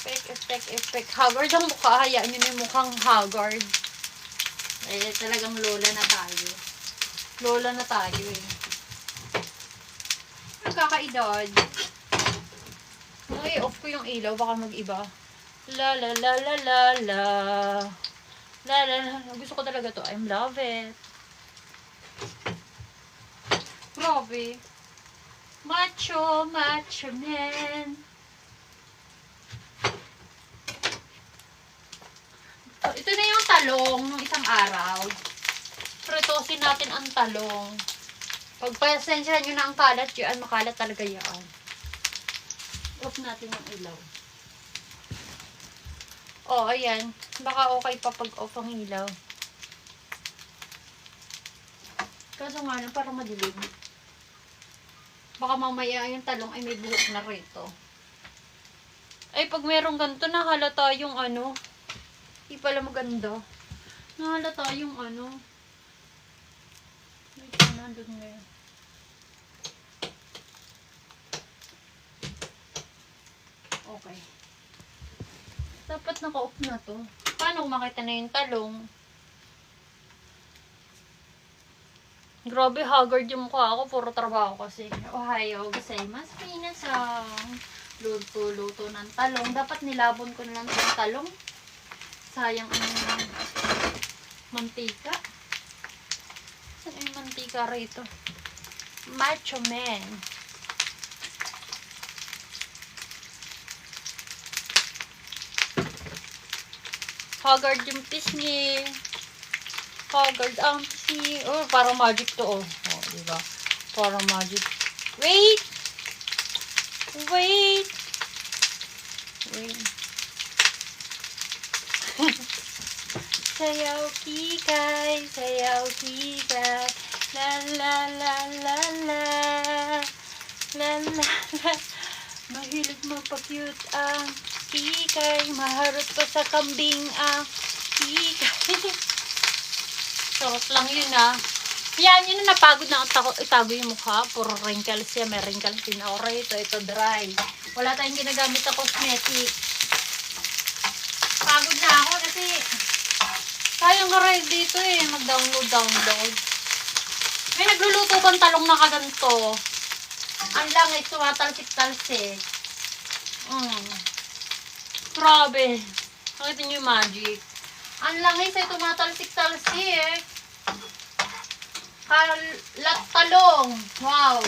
Effect. Haggard ang mukha. Hayaan nyo na yung mukhang haggard. Eh, talagang lola na tayo. Lola na tayo eh. Nagkakaedad. Okay, off ko yung ilaw. Baka mag-iba. La la la la la la. La la la. Gusto ko talaga to. I love it. Grabe. Macho man. Ito na yung talong ng isang araw. Pritosin natin ang talong. Pagpasensya nyo na ang kalat yan, makalat talaga yan. Off natin yung ilaw. Oh, ayan. Baka okay pa pag off ang ilaw. Kaso nga lang, parang madilim. Baka mamaya yung talong ay may buhok na rito. Ay, pag merong ganito, nahalata yung ano. Hindi pala maganda. Nahalata yung ano. Wait, nandun na yun. Okay. Dapat naka-off na to. Paano kung makita na yung talong? Grabe, haggard yung mukha ako. Puro trabaho kasi. Ohayo, gozaimasu. Minasan. Luto ng talong. Dapat nilabon ko na lang yung talong. Sayang ang mantika. Saan yung mantika rito? Macho man. Haggard yung pisngi. Haggard ang pisngi. Oh, parang magic to, oh. Oh, diba? Parang magic. Wait! Sayaw kikay. La la la la la. La la la. Mahilig magpa-cute ang kikay. Maharot pa sa kambing ang kikay. Sarot lang yun ah. Yan, yun na napagod na itago yung mukha. Puro wrinkles siya. May wrinkles din ako rito. Ito dry. Wala tayong ginagamit na cosmetic. Pagod na ako kasi sayang ka rin dito eh. Mag-download. May nagluluto bang talong na kaganto? Ang langis, tumatalsik-talsik. Grabe. Nakita niyo yung magic. Ang langis ay tumatalsik-talsik. Kalat talong. Wow.